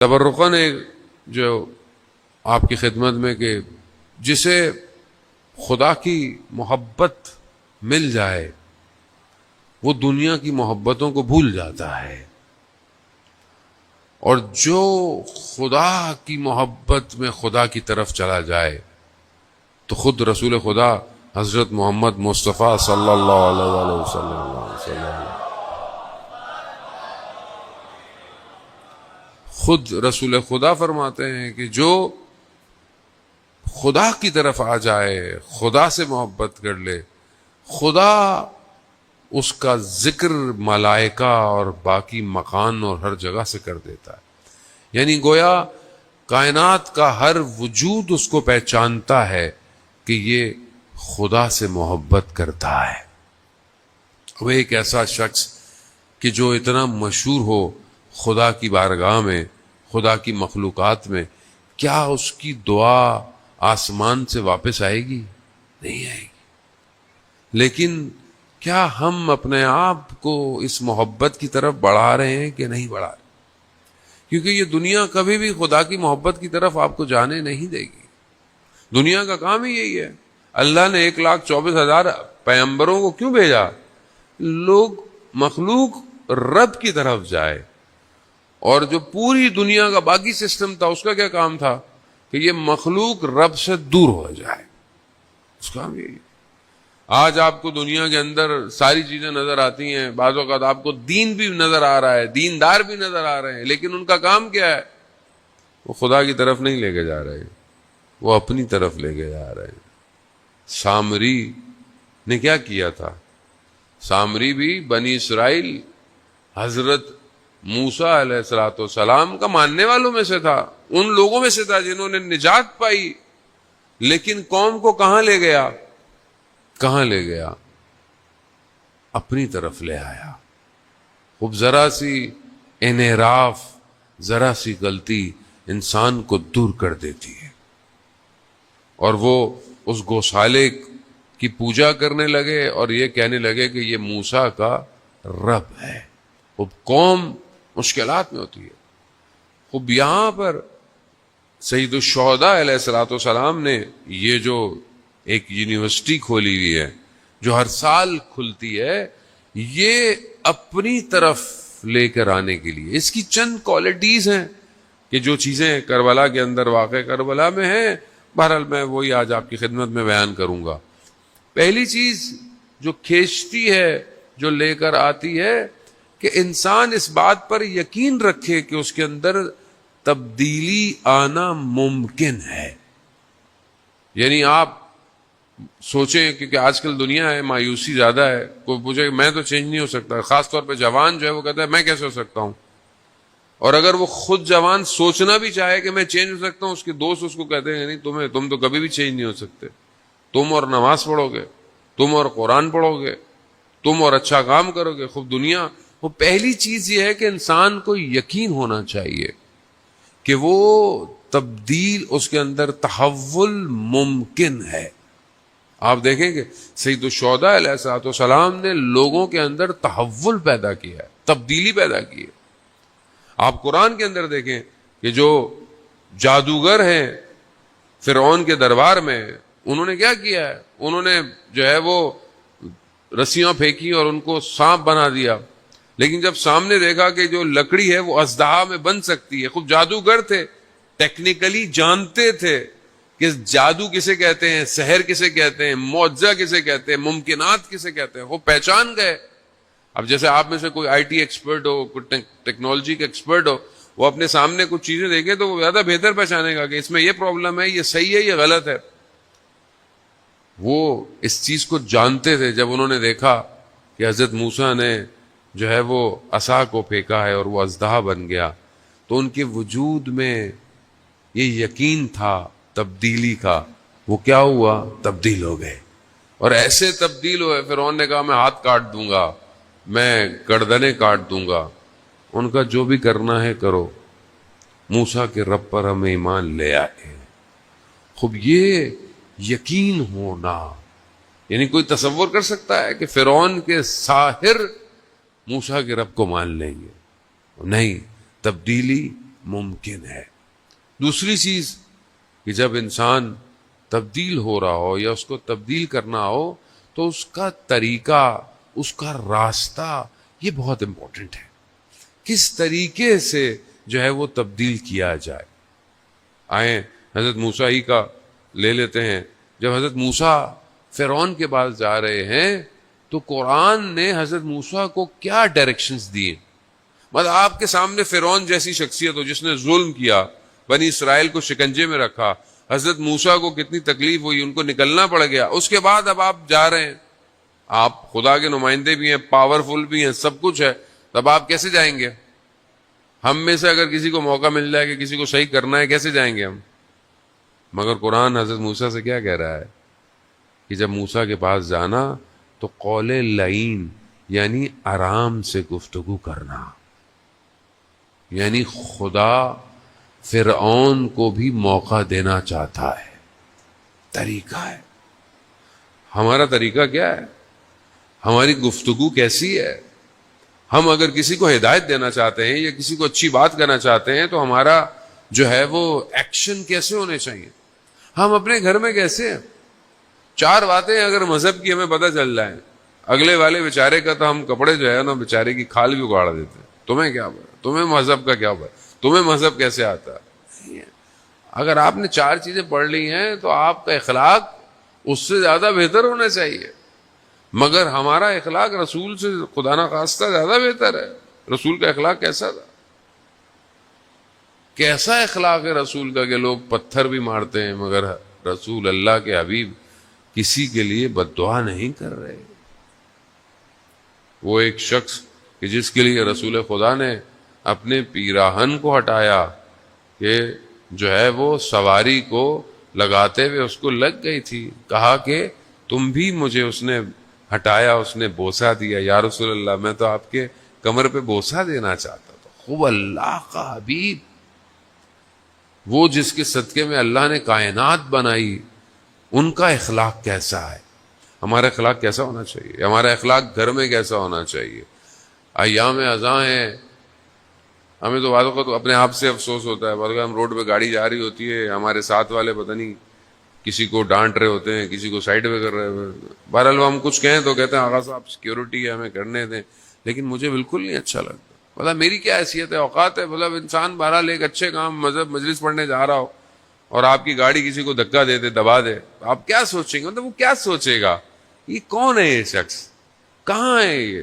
تبرکاً جو آپ کی خدمت میں کہ جسے خدا کی محبت مل جائے وہ دنیا کی محبتوں کو بھول جاتا ہے، اور جو خدا کی محبت میں خدا کی طرف چلا جائے تو خود رسول خدا حضرت محمد مصطفیٰ صلی اللہ علیہ وسلم خود رسول خدا فرماتے ہیں کہ جو خدا کی طرف آ جائے، خدا سے محبت کر لے، خدا اس کا ذکر ملائکہ اور باقی مکان اور ہر جگہ سے کر دیتا ہے۔ یعنی گویا کائنات کا ہر وجود اس کو پہچانتا ہے کہ یہ خدا سے محبت کرتا ہے۔ وہ ایک ایسا شخص کہ جو اتنا مشہور ہو خدا کی بارگاہ میں، خدا کی مخلوقات میں، کیا اس کی دعا آسمان سے واپس آئے گی؟ نہیں آئے گی۔ لیکن کیا ہم اپنے آپ کو اس محبت کی طرف بڑھا رہے ہیں کہ نہیں بڑھا رہے؟ کیونکہ یہ دنیا کبھی بھی خدا کی محبت کی طرف آپ کو جانے نہیں دے گی۔ دنیا کا کام ہی یہی ہے۔ اللہ نے 1,24,000 پیغمبروں کو کیوں بھیجا؟ لوگ مخلوق رب کی طرف جائے، اور جو پوری دنیا کا باقی سسٹم تھا اس کا کیا کام تھا کہ یہ مخلوق رب سے دور ہو جائے۔ اس کا کام یہی۔ آج آپ کو دنیا کے اندر ساری چیزیں نظر آتی ہیں، بعض اوقات آپ کو دین بھی نظر آ رہا ہے، دیندار بھی نظر آ رہے ہیں، لیکن ان کا کام کیا ہے؟ وہ خدا کی طرف نہیں لے کے جا رہے، وہ اپنی طرف لے کے جا رہے ہیں۔ سامری نے کیا کیا تھا؟ سامری بھی بنی اسرائیل حضرت موسیٰ علیہ السلام کا ماننے والوں میں سے تھا، ان لوگوں میں سے تھا جنہوں نے نجات پائی، لیکن قوم کو کہاں لے گیا؟ کہاں لے گیا؟ اپنی طرف لے آیا۔ خوب ذرا سی انحراف، ذرا سی غلطی انسان کو دور کر دیتی ہے، اور وہ اس گوشالے کی پوجا کرنے لگے اور یہ کہنے لگے کہ یہ موسیٰ کا رب ہے۔ خوب قوم مشکلات میں ہوتی ہے۔ خوب یہاں پر سید الشہداء علیہ السلام نے یہ جو ایک یونیورسٹی کھولی ہوئی ہے جو ہر سال کھلتی ہے، یہ اپنی طرف لے کر آنے کے لیے، اس کی چند کوالٹیز ہیں کہ جو چیزیں کربلا کے اندر واقع کربلا میں ہیں، بہرحال میں وہی آج آپ کی خدمت میں بیان کروں گا۔ پہلی چیز جو کھینچتی ہے، جو لے کر آتی ہے، کہ انسان اس بات پر یقین رکھے کہ اس کے اندر تبدیلی آنا ممکن ہے۔ یعنی آپ سوچیں، کیونکہ آج کل دنیا ہے، مایوسی زیادہ ہے، کوئی پوچھے کہ میں تو چینج نہیں ہو سکتا، خاص طور پہ جوان جو ہے وہ کہتا ہے میں کیسے ہو سکتا ہوں، اور اگر وہ خود جوان سوچنا بھی چاہے کہ میں چینج ہو سکتا ہوں، اس کے دوست اس کو کہتے ہیں نہیں، تم تو کبھی بھی چینج نہیں ہو سکتے، تم اور نماز پڑھو گے، تم اور قرآن پڑھو گے، تم اور اچھا کام کرو گے، خوب دنیا۔ وہ پہلی چیز یہ ہے کہ انسان کو یقین ہونا چاہیے کہ وہ تبدیل، اس کے اندر تحول ممکن ہے۔ آپ دیکھیں کہ سید الشہداء علیہ السلام نے لوگوں کے اندر تحول پیدا کیا ہے، تبدیلی پیدا کی ہے۔ آپ قرآن کے اندر دیکھیں کہ جو جادوگر ہیں فرعون کے دربار میں، انہوں نے کیا کیا ہے؟ انہوں نے جو ہے وہ رسیاں پھینکی اور ان کو سانپ بنا دیا، لیکن جب سامنے دیکھا کہ جو لکڑی ہے وہ اژدہا میں بن سکتی ہے، خوب جادوگر تھے، ٹیکنیکلی جانتے تھے کہ جادو کسے کہتے ہیں، سحر کسے کہتے ہیں، معجزہ کسے کہتے ہیں، ممکنات کسے کہتے ہیں، وہ پہچان گئے۔ اب جیسے آپ میں سے کوئی آئی ٹی ایکسپرٹ ہو، کوئی ٹیکنالوجی کا ایکسپرٹ ہو، وہ اپنے سامنے کچھ چیزیں دیکھے تو وہ زیادہ بہتر پہچانے گا کہ اس میں یہ پرابلم ہے، یہ صحیح ہے، یہ غلط ہے۔ وہ اس چیز کو جانتے تھے۔ جب انہوں نے دیکھا کہ حضرت موسیٰ نے جو ہے وہ عصا کو پھینکا ہے اور وہ اژدہا بن گیا، تو ان کے وجود میں یہ یقین تھا تبدیلی کا۔ وہ کیا ہوا؟ تبدیل ہو گئے، اور ایسے تبدیل ہوئے فرعون نے کہا میں ہاتھ کاٹ دوں گا، میں گردنیں کاٹ دوں گا، ان کا جو بھی کرنا ہے کرو، موسیٰ کے رب پر ہم ایمان لے آئے۔ خوب یہ یقین ہونا. یعنی کوئی تصور کر سکتا ہے کہ فرعون کے ساحر موسیٰ کے رب کو مان لیں گے؟ نہیں، تبدیلی ممکن ہے. دوسری چیز کہ جب انسان تبدیل ہو رہا ہو یا اس کو تبدیل کرنا ہو تو اس کا طریقہ، اس کا راستہ، یہ بہت امپورٹنٹ ہے. کس طریقے سے جو ہے وہ تبدیل کیا جائے. آئیں حضرت موسیٰ ہی کا لے لیتے ہیں. جب حضرت موسیٰ فرعون کے پاس جا رہے ہیں تو قرآن نے حضرت موسیٰ کو کیا ڈائریکشنز دیے. مطلب آپ کے سامنے فرعون جیسی شخصیت ہو جس نے ظلم کیا، بنی اسرائیل کو شکنجے میں رکھا، حضرت موسیٰ کو کتنی تکلیف ہوئی، ان کو نکلنا پڑ گیا. اس کے بعد اب آپ جا رہے ہیں، آپ خدا کے نمائندے بھی ہیں، پاورفل بھی ہیں، سب کچھ ہے، تب آپ کیسے جائیں گے؟ ہم میں سے اگر کسی کو موقع مل جائے کہ کسی کو صحیح کرنا ہے، کیسے جائیں گے ہم؟ مگر قرآن حضرت موسیٰ سے کیا کہہ رہا ہے کہ جب موسیٰ کے پاس جانا تو قول لعین یعنی آرام سے گفتگو کرنا. یعنی خدا فرعون کو بھی موقع دینا چاہتا ہے. طریقہ ہے. ہمارا طریقہ کیا ہے؟ ہماری گفتگو کیسی ہے؟ ہم اگر کسی کو ہدایت دینا چاہتے ہیں یا کسی کو اچھی بات کرنا چاہتے ہیں تو ہمارا جو ہے وہ ایکشن کیسے ہونے چاہیے؟ ہم اپنے گھر میں کیسے ہیں؟ 4 باتیں اگر مذہب کی ہمیں پتہ چل جائیں، اگلے والے بیچارے کا تو ہم کپڑے جو ہے نا بیچارے کی کھال بھی اگاڑ دیتے ہیں. تمہیں کیا پتا؟ تمہیں مذہب کا کیا پتا؟ تمہیں مذہب کیسے آتا ہے؟ اگر آپ نے 4 چیزیں پڑھ لی ہیں تو آپ کا اخلاق اس سے زیادہ بہتر ہونا چاہیے. مگر ہمارا اخلاق رسول سے خدا نہ خواستہ زیادہ بہتر ہے. رسول کا اخلاق کیسا تھا؟ کیسا اخلاق ہے رسول کا کہ لوگ پتھر بھی مارتے ہیں مگر رسول اللہ کے حبیب کسی کے لیے بد دعا نہیں کر رہے. وہ ایک شخص کہ جس کے لیے رسول خدا نے اپنے پیراہن کو ہٹایا کہ جو ہے وہ سواری کو لگاتے ہوئے اس کو لگ گئی تھی، کہا کہ تم بھی مجھے اس نے ہٹایا، اس نے بوسہ دیا. یا رسول اللہ میں تو آپ کے کمر پہ بوسہ دینا چاہتا تھا. خوب اللہ کا حبیب، وہ جس کے صدقے میں اللہ نے کائنات بنائی، ان کا اخلاق کیسا ہے؟ ہمارا اخلاق کیسا ہونا چاہیے؟ ہمارا اخلاق گھر میں کیسا ہونا چاہیے؟ ایام اذاں ہیں، ہمیں تو بعض اوقات اپنے آپ سے افسوس ہوتا ہے. بعض اوقات ہم روڈ پہ گاڑی جا رہی ہوتی ہے، ہمارے ساتھ والے پتہ نہیں کسی کو ڈانٹ رہے ہوتے ہیں، کسی کو سائڈ پہ کر رہے ہوئے. بہرحال ہم کچھ کہیں تو کہتے ہیں آغا صاحب سیکیورٹی ہے ہمیں کرنے دیں، لیکن مجھے بالکل نہیں اچھا لگتا. مطلب میری کیا حیثیت ہے، اوقات ہے. مطلب انسان بہرحال ایک اچھے کام مذہب مجلس پڑھنے جا رہا ہو اور آپ کی گاڑی کسی کو دھکا دے دے، دبا دے، آپ کیا سوچیں گے؟ مطلب وہ کیا سوچے گا؟ یہ کون ہے یہ شخص؟ کہاں ہے یہ؟